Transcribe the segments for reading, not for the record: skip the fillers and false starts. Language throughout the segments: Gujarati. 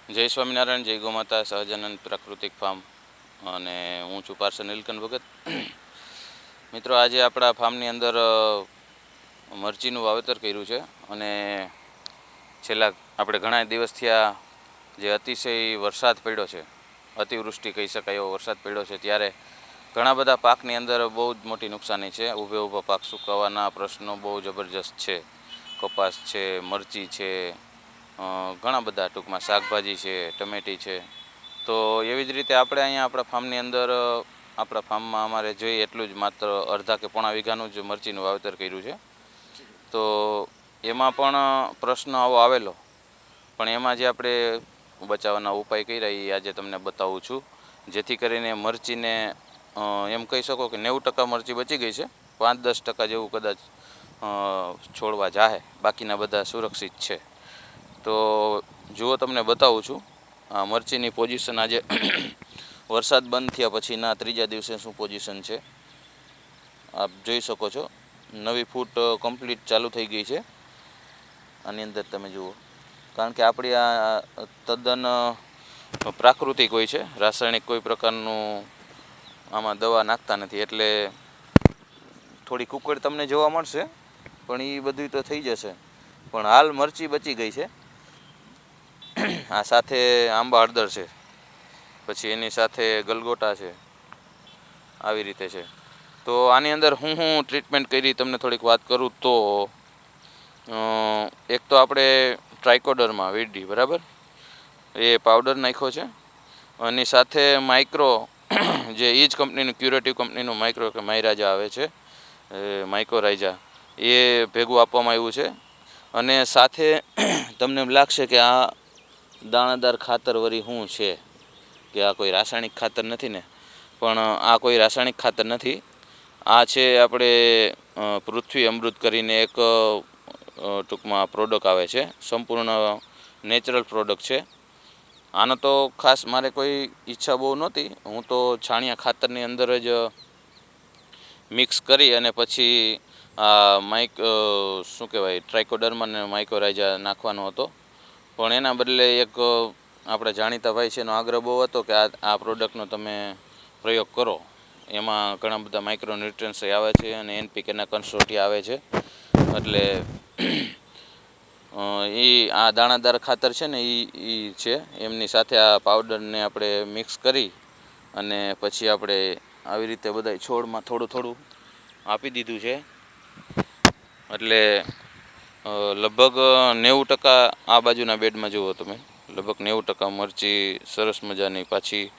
જય સ્વામિનારાયણ, જય ગૌમાતા, સહજાનંદ પ્રાકૃતિક ફાર્મ અને હું છું પાર્સલ નીલકંઠ ભગત. મિત્રો, આજે આપણા ફાર્મની અંદર મરચીનું વાવેતર કર્યું છે અને છેલ્લા આપણે ઘણા દિવસથી આ જે અતિશય વરસાદ પડ્યો છે, અતિવૃષ્ટિ કહી શકાય એવો વરસાદ પડ્યો છે, ત્યારે ઘણા બધા પાકની અંદર બહુ જ મોટી નુકસાની છે. ઊભા પાક સુકાવાના પ્રશ્નો બહુ જબરજસ્ત છે. કપાસ છે, મરચી છે, ઘણા બધા ટૂંકમાં શાકભાજી છે, ટમેટી છે. તો એવી જ રીતે આપણે અહીંયા આપણા ફાર્મની અંદર આપણા ફાર્મમાં અમારે જોઈએ એટલું જ માત્ર અડધા કે પોણા વીઘાનું જ મરચીનું વાવેતર કર્યું છે. તો એમાં પણ પ્રશ્ન આવો આવેલો, પણ એમાં જે આપણે બચાવવાના ઉપાય કર્યા એ આજે તમને બતાવું છું, જેથી કરીને મરચીને એમ કહી શકો કે 90% મરચી બચી ગઈ છે. 5-10% જેવું કદાચ છોડવા જાહે, બાકીના બધા સુરક્ષિત છે. તો જુઓ, તમને બતાવું છું આ મરચીની પોઝિશન આજે વરસાદ બંધ થયા પછીના ત્રીજા દિવસે શું પોઝિશન છે આપ જોઈ શકો છો. નવી ફૂટ કમ્પ્લીટ ચાલુ થઈ ગઈ છે આની અંદર, તમે જુઓ. કારણ કે આપણી આ તદ્દન પ્રાકૃતિક હોય છે, રાસાયણિક કોઈ પ્રકારનું આમાં દવા નાખતા નથી, એટલે થોડી કુકડ તમને જોવા મળશે, પણ એ બધું તો થઈ જશે. પણ હાલ મરચી બચી ગઈ છે. આ સાથે આંબા હળદર છે, પછી એની સાથે ગલગોટા છે, આવી રીતે છે. તો આની અંદર હું ટ્રીટમેન્ટ કરી તમને થોડીક વાત કરું તો એક તો આપણે ટ્રાઇકોડર્મા વીડી, બરાબર, એ પાવડર નાખ્યો છે. એની સાથે માઇક્રો, જે એ જ કંપનીનું ક્યુરેટિવ કંપનીનું માઇક્રો કે માયરાજા આવે છે, માઇક્રોરાઇઝા, એ ભેગું આપવામાં આવ્યું છે. અને સાથે તમને એમ લાગશે કે આ દાણાદાર ખાતર વળી શું છે, કે આ કોઈ રાસાયણિક ખાતર નથી ને? પણ આ કોઈ રાસાયણિક ખાતર નથી. આ છે આપણે પૃથ્વી અમૃત કરીને એક ટૂંકમાં પ્રોડક્ટ આવે છે, સંપૂર્ણ નેચરલ પ્રોડક્ટ છે. આનો તો ખાસ મારે કોઈ ઈચ્છા બહુ નહોતી. હું તો છાણિયા ખાતરની અંદર જ મિક્સ કરી અને પછી શું કહેવાય, ટ્રાઇકોડર્મા અને માઇક્રોરાઇઝા નાખવાનો હતો. પણ એના બદલે એક આપણે જાણીતા ભાઈ છે, એનો આગ્રહ બહુ હતો કે આ પ્રોડક્ટનો તમે પ્રયોગ કરો. એમાં ઘણા બધા માઇક્રોન્યુટ્રન્સ આવે છે અને NPKના કન્સોર્ટિયા આવે છે. એટલે એ આ દાણાદાર ખાતર છે ને, એ છે. એમની સાથે આ પાવડરને આપણે મિક્સ કરી અને પછી આપણે આવી રીતે બધા છોડમાં થોડું થોડું આપી દીધું છે. એટલે લગભગ 90% આ બાજુના બેડમાં જુઓ તમે, લગભગ 90% મરચી સરસ મજાની પાછી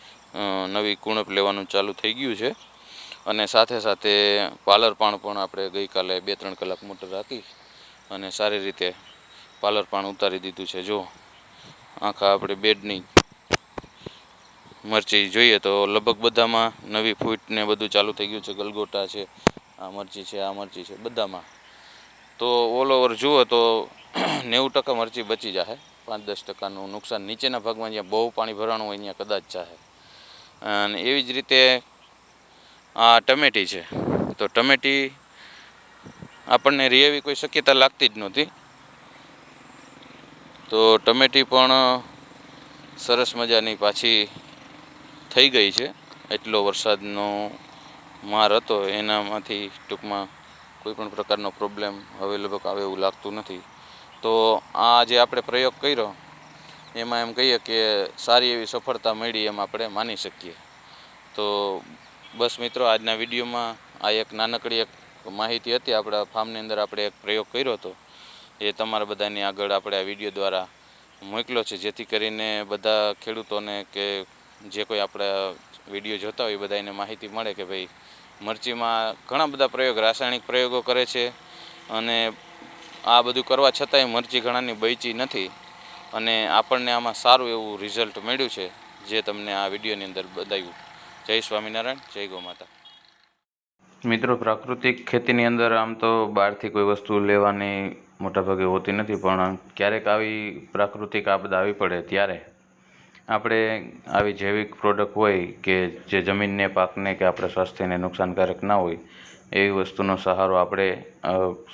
નવી કુણપ લેવાનું ચાલુ થઈ ગયું છે. અને સાથે સાથે પાલર પાણ પણ આપણે ગઈકાલે 2-3 કલાક મોટર રાખી અને સારી રીતે પાલર પાણ ઉતારી દીધું છે. જો આખા આપણે બેડની મરચી જોઈએ તો લગભગ બધામાં નવી ફૂટને બધું ચાલુ થઈ ગયું છે. ગલગોટા છે, આ મરચી છે, આ મરચી છે, બધામાં. તો ઓલ ઓવર જુઓ તો 90% મરચી બચી જશે. 5-10%નું નુકસાન નીચેના ભાગમાં જ્યાં બહુ પાણી ભરાણું હોય ત્યાં કદાચ ચાહે. અને એવી જ રીતે આ ટમેટી છે. તો ટમેટી આપણને રહે એવી કોઈ શક્યતા લાગતી જ નહોતી. તો ટમેટી પણ સરસ મજાની પાછી થઈ ગઈ છે. એટલો વરસાદનો માર હતો, એનામાંથી ટૂંકમાં કોઈ પણ પ્રકારનો પ્રોબ્લેમ હવે લગભગ આવે એવું લાગતું નથી. તો આ જે આપણે પ્રયોગ કર્યો એમાં એમ કહીએ કે સારી એવી સફળતા મળી, એમ આપણે માની શકીએ. તો બસ મિત્રો, આજના વિડીયોમાં આ એક નાનકડી એક માહિતી હતી. આપણા ફાર્મની અંદર આપણે એક પ્રયોગ કર્યો હતો, એ તમારા બધાની આગળ આપણે આ વિડીયો દ્વારા મોકલ્યો છે, જેથી કરીને બધા ખેડૂતોને કે જે કોઈ આપણા વિડીયો જોતા હોય એ બધાને માહિતી મળે કે ભાઈ, મરચીમાં ઘણા બધા પ્રયોગ, રાસાયણિક પ્રયોગો કરે છે અને આ બધું કરવા છતાંય મરચી ઘણાની બચી નથી. અને આપણને આમાં સારું એવું રિઝલ્ટ મળ્યું છે, જે તમને આ વિડીયોની અંદર બતાવ્યું. જય સ્વામિનારાયણ, જય ગૌ માતા. મિત્રો, પ્રાકૃતિક ખેતીની અંદર આમ તો બહારથી કોઈ વસ્તુ લેવાની મોટાભાગે હોતી નથી, પણ ક્યારેક આવી પ્રાકૃતિક આપદા આવી પડે ત્યારે આપણે આવી જૈવિક પ્રોડક્ટ હોય કે જે જમીનને, પાકને કે આપણા સ્વાસ્થ્યને નુકસાનકારક ના હોય, એવી વસ્તુનો સહારો આપણે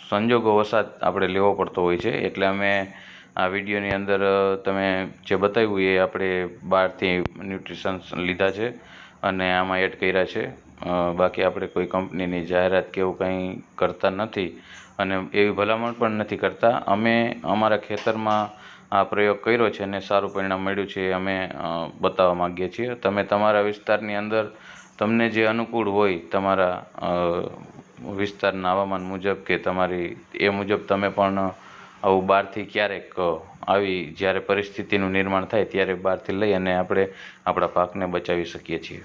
સંજોગો વસાત આપણે લેવો પડતો હોય છે. એટલે અમે આ વિડીયોની અંદર તમે જે બતાવ્યું એ આપણે બહારથી ન્યુટ્રિશન્સ લીધા છે અને આમાં એડ કર્યા છે. બાકી આપણે કોઈ કંપનીની જાહેરાત કે એવું કંઈ કરતા નથી અને એવી ભલામણ પણ નથી કરતા. અમે અમારા ખેતરમાં આ પ્રયોગ કર્યો છે અને સારું પરિણામ મળ્યું છે એ અમે બતાવવા માગીએ છીએ. તમે તમારા વિસ્તારની અંદર તમને જે અનુકૂળ હોય તમારા વિસ્તારના હવામાન મુજબ કે તમારી એ મુજબ તમે પણ આવું બહારથી ક્યારેક આવી જ્યારે પરિસ્થિતિનું નિર્માણ થાય ત્યારે બહારથી લઈ અને આપણે આપણા પાકને બચાવી શકીએ છીએ.